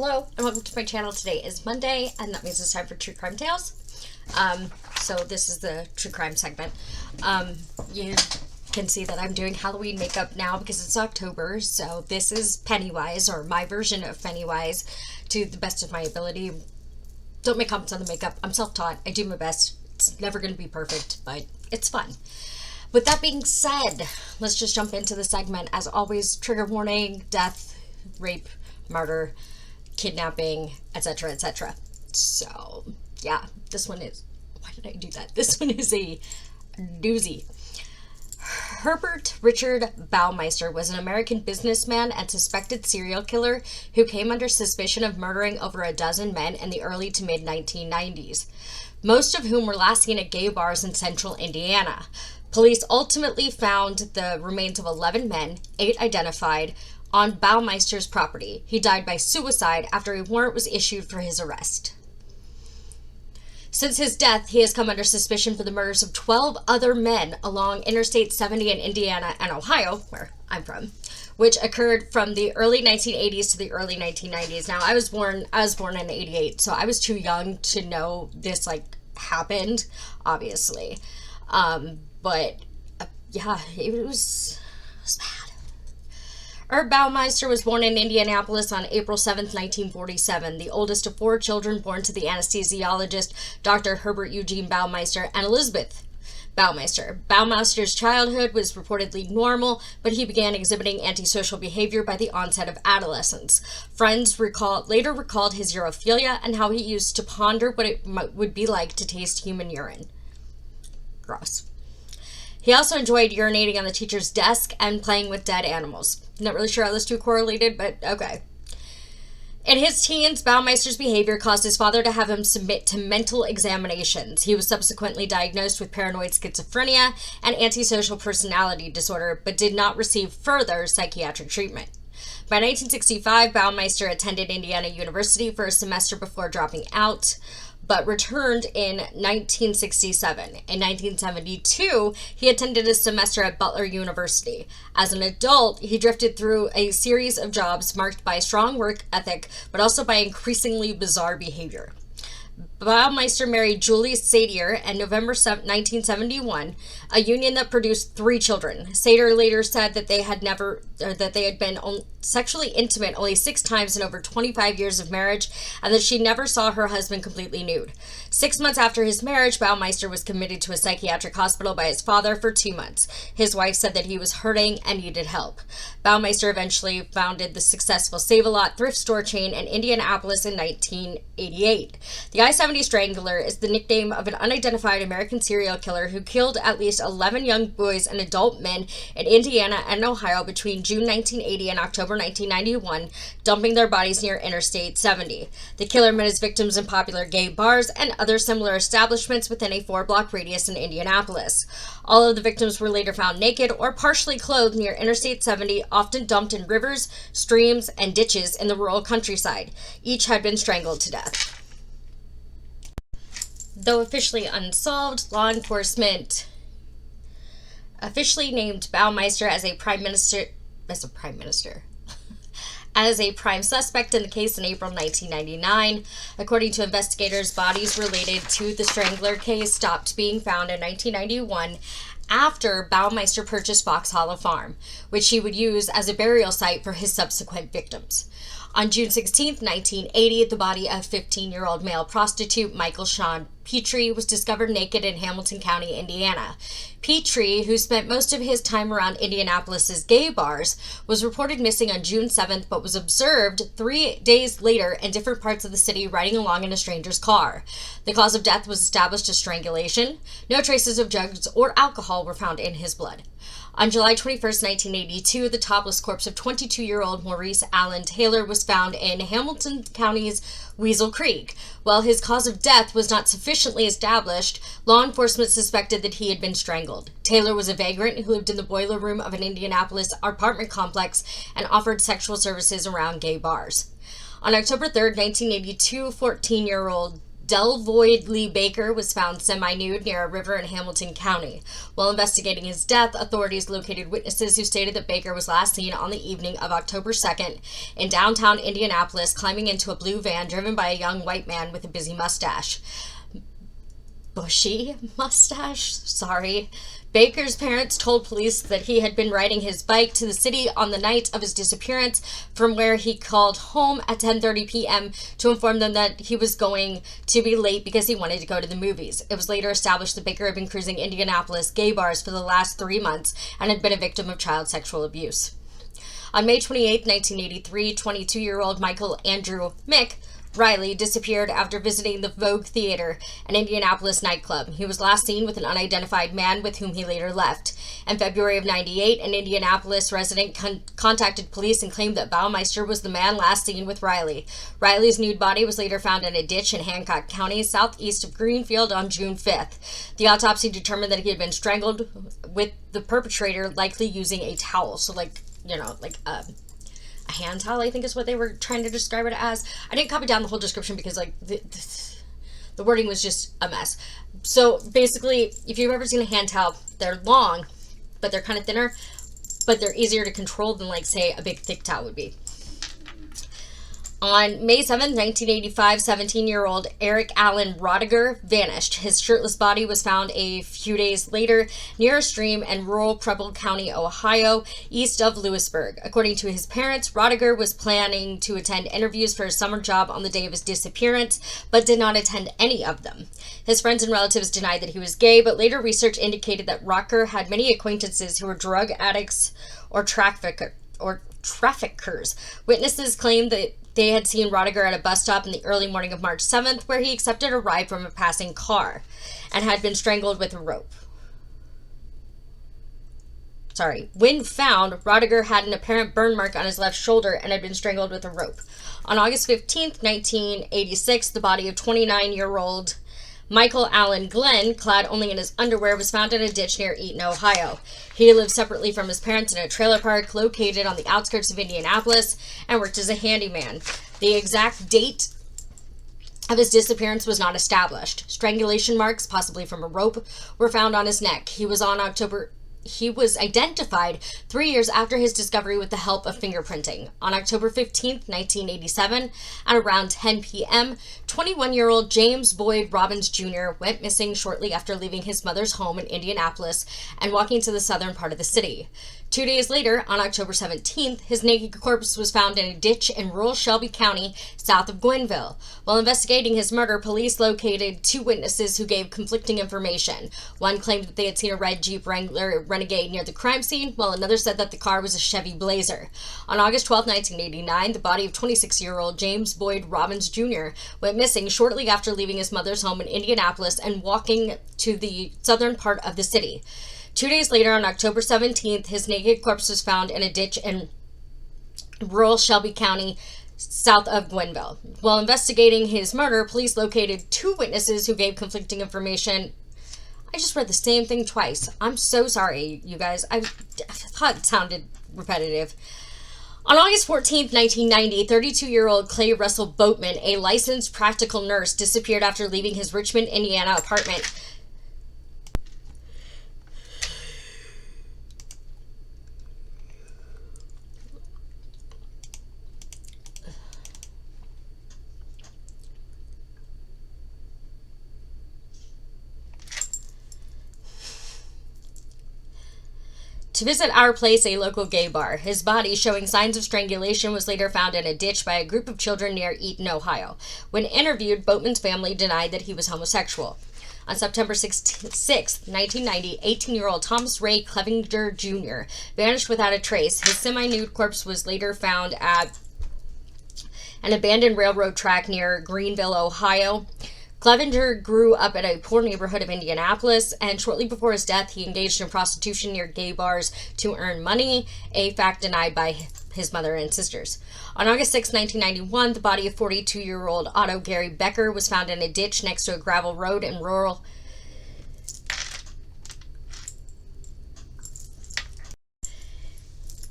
Hello and welcome to my channel. Today is Monday and that means it's time for True Crime Tales. So this is the true crime segment. You can see that I'm doing Halloween makeup now because it's October. So this is Pennywise, or my version of Pennywise, to the best of my ability. Don't make comments on the makeup. I'm self-taught. I do my best. It's never going to be perfect, but it's fun. With that being said, let's just jump into the segment. As always, trigger warning, death, rape, murder, kidnapping, etc., etc. So, yeah, this one is... Why did I do that? This one is a doozy. Herbert Richard Baumeister was an American businessman and suspected serial killer who came under suspicion of murdering over a dozen men in the early to mid-1990s, most of whom were last seen at gay bars in central Indiana. Police ultimately found the remains of 11 men, 8 identified, on Baumeister's property. He died by suicide after a warrant was issued for his arrest. Since his death, he has come under suspicion for the murders of 12 other men along Interstate 70 in Indiana and Ohio, where I'm from, which occurred from the early 1980s to the early 1990s. Now, I was born in 88, so I was too young to know this, happened, obviously. But, yeah, it was bad. Herb Baumeister was born in Indianapolis on April 7, 1947, the oldest of 4 children born to the anesthesiologist Dr. Herbert Eugene Baumeister and Elizabeth Baumeister. Baumeister's childhood was reportedly normal, but he began exhibiting antisocial behavior by the onset of adolescence. Friends later recalled his urophilia and how he used to ponder what it would be like to taste human urine. Gross. He also enjoyed urinating on the teacher's desk and playing with dead animals. Not really sure how those two correlated, but okay. In his teens, Baumeister's behavior caused his father to have him submit to mental examinations. He was subsequently diagnosed with paranoid schizophrenia and antisocial personality disorder, but did not receive further psychiatric treatment. By 1965, Baumeister attended Indiana University for a semester before dropping out, but returned in 1967. In 1972, he attended a semester at Butler University. As an adult, he drifted through a series of jobs marked by strong work ethic, but also by increasingly bizarre behavior. Baumeister married Julie Sadier in November 1971, a union that produced 3 children. Sadier later said that they had been sexually intimate only 6 times in over 25 years of marriage, and that she never saw her husband completely nude. 6 months after his marriage, Baumeister was committed to a psychiatric hospital by his father for 2 months. His wife said that he was hurting and needed help. Baumeister eventually founded the successful Save-A-Lot thrift store chain in Indianapolis in 1988. The I-70 Strangler is the nickname of an unidentified American serial killer who killed at least 11 young boys and adult men in Indiana and Ohio between June 1980 and October 1991, dumping their bodies near Interstate 70. The killer met his victims in popular gay bars and other similar establishments within a 4-block radius in Indianapolis. All of the victims were later found naked or partially clothed near Interstate 70, often dumped in rivers, streams, and ditches in the rural countryside. Each had been strangled to death. Though officially unsolved, law enforcement officially named Baumeister as a prime suspect in the case in April 1999. According to investigators, bodies related to the Strangler case stopped being found in 1991 after Baumeister purchased Fox Hollow Farm, which he would use as a burial site for his subsequent victims. On June 16, 1980, the body of 15-year-old male prostitute Michael Sean Petrie was discovered naked in Hamilton County, Indiana. Petrie, who spent most of his time around Indianapolis's gay bars, was reported missing on June 7th, but was observed 3 days later in different parts of the city riding along in a stranger's car. The cause of death was established as strangulation. No traces of drugs or alcohol were found in his blood. On July 21, 1982, the topless corpse of 22-year-old Maurice Allen Taylor was found in Hamilton County's Weasel Creek. While his cause of death was not sufficiently established, law enforcement suspected that he had been strangled. Taylor was a vagrant who lived in the boiler room of an Indianapolis apartment complex and offered sexual services around gay bars. On October 3, 1982, 14-year-old Delvoyd Lee Baker was found semi-nude near a river in Hamilton County. While investigating his death, authorities located witnesses who stated that Baker was last seen on the evening of October 2nd in downtown Indianapolis climbing into a blue van driven by a young white man with a busy mustache. Bushy mustache? Sorry. Baker's parents told police that he had been riding his bike to the city on the night of his disappearance, from where he called home at 10:30 p.m. to inform them that he was going to be late because he wanted to go to the movies. It was later established that Baker had been cruising Indianapolis gay bars for the last 3 months and had been a victim of child sexual abuse. On May 28, 1983, 22-year-old Michael Andrew Mick Riley disappeared after visiting the Vogue Theater, an Indianapolis nightclub. He was last seen with an unidentified man with whom he later left. In February of 98, an Indianapolis resident contacted police and claimed that Baumeister was the man last seen with Riley. Riley's nude body was later found in a ditch in Hancock County, southeast of Greenfield, on June 5th. The autopsy determined that he had been strangled, with the perpetrator likely using a towel. So, a hand towel, I think is what they were trying to describe it as. I didn't copy down the whole description because the wording was just a mess. So basically, if you've ever seen a hand towel, they're long, but they're kind of thinner, but they're easier to control than, say, a big thick towel would be. On May 7, 1985, 17-year-old Eric Allen Rodiger vanished. His shirtless body was found a few days later near a stream in rural Preble County, Ohio, east of Lewisburg. According to his parents, Rodiger was planning to attend interviews for his summer job on the day of his disappearance, but did not attend any of them. His friends and relatives denied that he was gay, but later research indicated that Rodiger had many acquaintances who were drug addicts or traffickers. Witnesses claimed that they had seen Rodiger at a bus stop in the early morning of March 7th, where he accepted a ride from a passing car and had been strangled with a rope. When found, Rodiger had an apparent burn mark on his left shoulder and had been strangled with a rope. On August 15th, 1986, the body of 29-year-old Michael Allen Glenn, clad only in his underwear, was found in a ditch near Eaton, Ohio. He lived separately from his parents in a trailer park located on the outskirts of Indianapolis and worked as a handyman. The exact date of his disappearance was not established. Strangulation marks, possibly from a rope, were found on his neck. He was identified 3 years after his discovery with the help of fingerprinting. On October 15, 1987, at around 10 p.m., 21-year-old James Boyd Robbins Jr. went missing shortly after leaving his mother's home in Indianapolis and walking to the southern part of the city. 2 days later, on October 17th, his naked corpse was found in a ditch in rural Shelby County, south of Gwenville. While investigating his murder, police located 2 witnesses who gave conflicting information. One claimed that they had seen a red Jeep Wrangler Renegade near the crime scene, while another said that the car was a Chevy Blazer. On August 12, 1989, the body of 26-year-old James Boyd Robbins Jr. went missing shortly after leaving his mother's home in Indianapolis and walking to the southern part of the city. 2 days later, on October 17th, his naked corpse was found in a ditch in rural Shelby County, south of Gwenville. While investigating his murder, police located 2 witnesses who gave conflicting information. I just read the same thing twice. I'm so sorry, you guys. I thought it sounded repetitive. On August 14th, 1990, 32-year-old Clay Russell Boatman, a licensed practical nurse, disappeared after leaving his Richmond, Indiana apartment. To visit Our Place, a local gay bar. His body, showing signs of strangulation, was later found in a ditch by a group of children near Eaton, Ohio. When interviewed, Boatman's family denied that he was homosexual. On September 6, 1990, 18-year-old Thomas Ray Clevenger Jr. vanished without a trace. His semi-nude corpse was later found at an abandoned railroad track near Greenville, Ohio. Clevenger grew up in a poor neighborhood of Indianapolis, and shortly before his death, he engaged in prostitution near gay bars to earn money, a fact denied by his mother and sisters. On August 6, 1991, the body of 42-year-old Otto Gary Becker was found in a ditch next to a gravel road in rural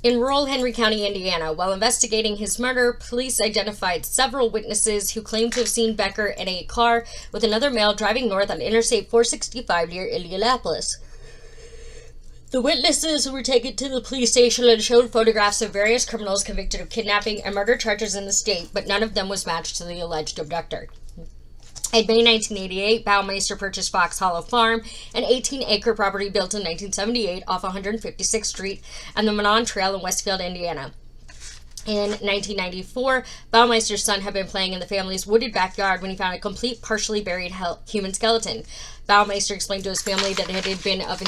In rural Henry County, Indiana, while investigating his murder, police identified several witnesses who claimed to have seen Becker in a car with another male driving north on Interstate 465 near Indianapolis. The witnesses were taken to the police station and showed photographs of various criminals convicted of kidnapping and murder charges in the state, but none of them was matched to the alleged abductor. In May 1988, Baumeister purchased Fox Hollow Farm, an 18-acre property built in 1978 off 156th Street and the Manon Trail in Westfield, Indiana. In 1994, Baumeister's son had been playing in the family's wooded backyard when he found a complete, partially buried human skeleton. Baumeister explained to his family that it had been of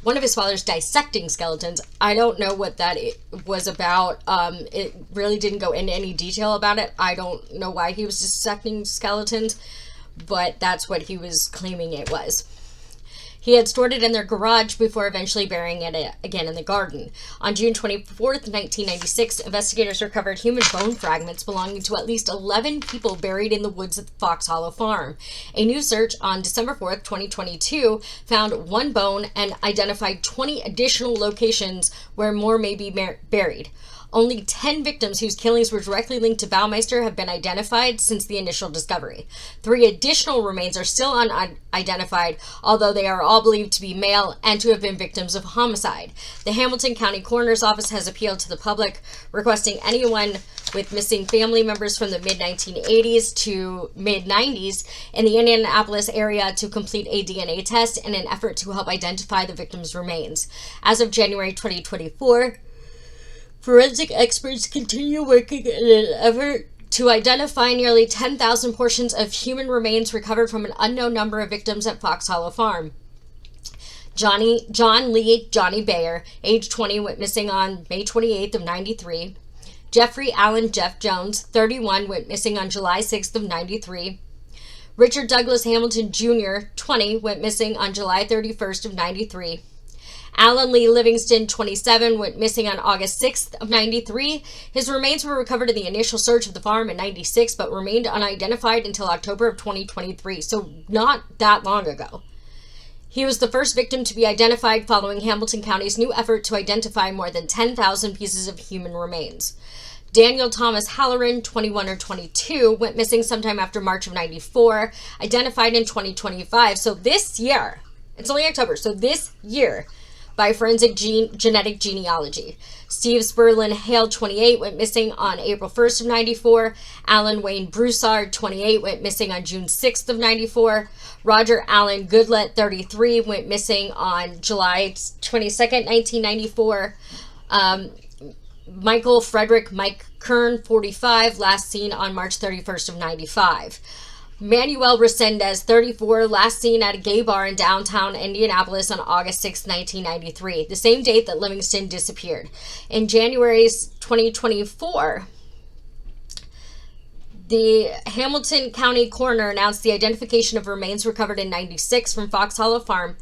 one of his father's dissecting skeletons. I don't know what that was about. It really didn't go into any detail about it. I don't know why he was dissecting skeletons, but that's what he was claiming it was. He had stored it in their garage before eventually burying it again in the garden. On June 24th, 1996, investigators recovered human bone fragments belonging to at least 11 people buried in the woods at the Fox Hollow Farm. A new search on December 4th, 2022, found one bone and identified 20 additional locations where more may be buried. Only 10 victims whose killings were directly linked to Baumeister have been identified since the initial discovery. 3 additional remains are still unidentified, although they are all believed to be male and to have been victims of homicide. The Hamilton County Coroner's Office has appealed to the public, requesting anyone with missing family members from the mid-1980s to mid-90s in the Indianapolis area to complete a DNA test in an effort to help identify the victims' remains. As of January 2024, forensic experts continue working in an effort to identify nearly 10,000 portions of human remains recovered from an unknown number of victims at Fox Hollow Farm. John Lee Johnny Bayer, age 20, went missing on May 28th of 93. Jeffrey Allen Jeff Jones, 31, went missing on July 6th of 93. Richard Douglas Hamilton Jr., 20, went missing on July 31st of 93. Alan Lee Livingston, 27, went missing on August 6th of 93. His remains were recovered in the initial search of the farm in 96, but remained unidentified until October of 2023, so not that long ago. He was the first victim to be identified following Hamilton County's new effort to identify more than 10,000 pieces of human remains. Daniel Thomas Halloran, 21 or 22, went missing sometime after March of 94, identified in 2025, so this year, it's only October, so this year, by forensic genetic genealogy. Steve Sperlin Hale, 28, went missing on April 1st of 94. Alan Wayne Broussard, 28, went missing on June 6th of 94. Roger Allen Goodlett, 33, went missing on July 22nd, 1994. Michael Frederick Mike Kern, 45, last seen on March 31st of 95. Manuel Resendez, 34, last seen at a gay bar in downtown Indianapolis on August 6, 1993, the same date that Livingston disappeared. In January 2024, the Hamilton County Coroner announced the identification of remains recovered in 96 from Fox Hollow Farm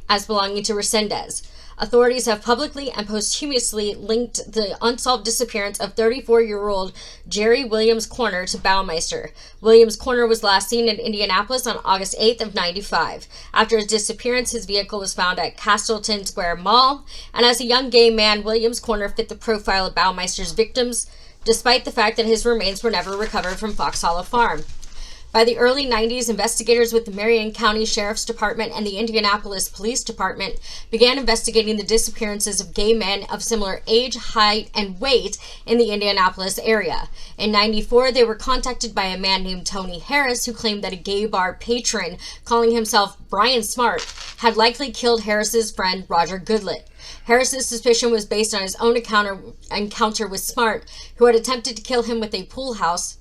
as belonging to Resendez. Authorities have publicly and posthumously linked the unsolved disappearance of 34-year-old Jerry Williams Corner to Baumeister. Williams Corner was last seen in Indianapolis on August 8th of 95. After his disappearance, his vehicle was found at Castleton Square Mall, and as a young gay man, Williams Corner fit the profile of Baumeister's victims, despite the fact that his remains were never recovered from Fox Hollow Farm. By the early 90s, investigators with the Marion County Sheriff's Department and the Indianapolis Police Department began investigating the disappearances of gay men of similar age, height, and weight in the Indianapolis area. In 94, they were contacted by a man named Tony Harris, who claimed that a gay bar patron, calling himself Brian Smart, had likely killed Harris's friend Roger Goodlett. Harris's suspicion was based on his own encounter with Smart, who had attempted to kill him with a pool hose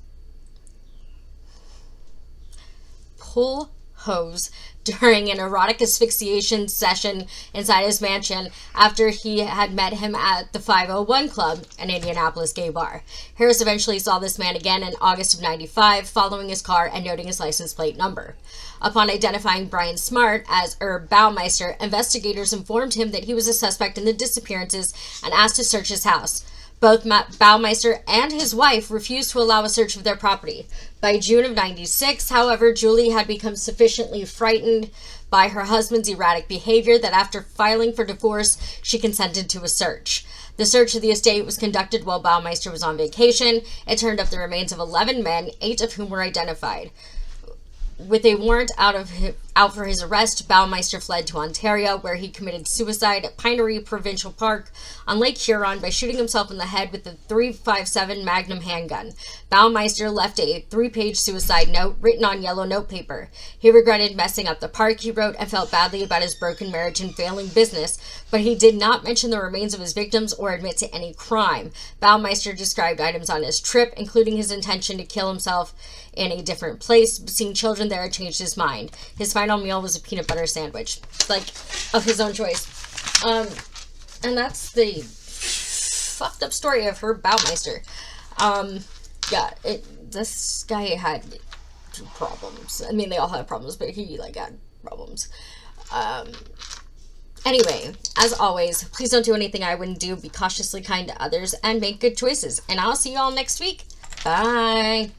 during an erotic asphyxiation session inside his mansion after he had met him at the 501 Club, an Indianapolis gay bar. Harris eventually saw this man again in August of 95, following his car and noting his license plate number. Upon identifying Brian Smart as Herb Baumeister, investigators informed him that he was a suspect in the disappearances and asked to search his house. Both Baumeister and his wife refused to allow a search of their property. By June of 96, however, Julie had become sufficiently frightened by her husband's erratic behavior that after filing for divorce, she consented to a search. The search of the estate was conducted while Baumeister was on vacation. It turned up the remains of 11 men, 8 of whom were identified. With a warrant out for his arrest, Baumeister fled to Ontario, where he committed suicide at Pinery Provincial Park on Lake Huron by shooting himself in the head with a .357 Magnum handgun. Baumeister left a 3-page suicide note written on yellow notepaper. He regretted messing up the park, he wrote, and felt badly about his broken marriage and failing business, but he did not mention the remains of his victims or admit to any crime. Baumeister described items on his trip, including his intention to kill himself in a different place, but seeing children there changed his mind. His final meal was a peanut butter sandwich, like, of his own choice. And that's the fucked up story of Herb Baumeister. Yeah, this guy had problems. I mean, they all have problems, but he, like, had problems. Anyway, as always, please don't do anything I wouldn't do. Be cautiously kind to others and make good choices. And I'll see you all next week. Bye.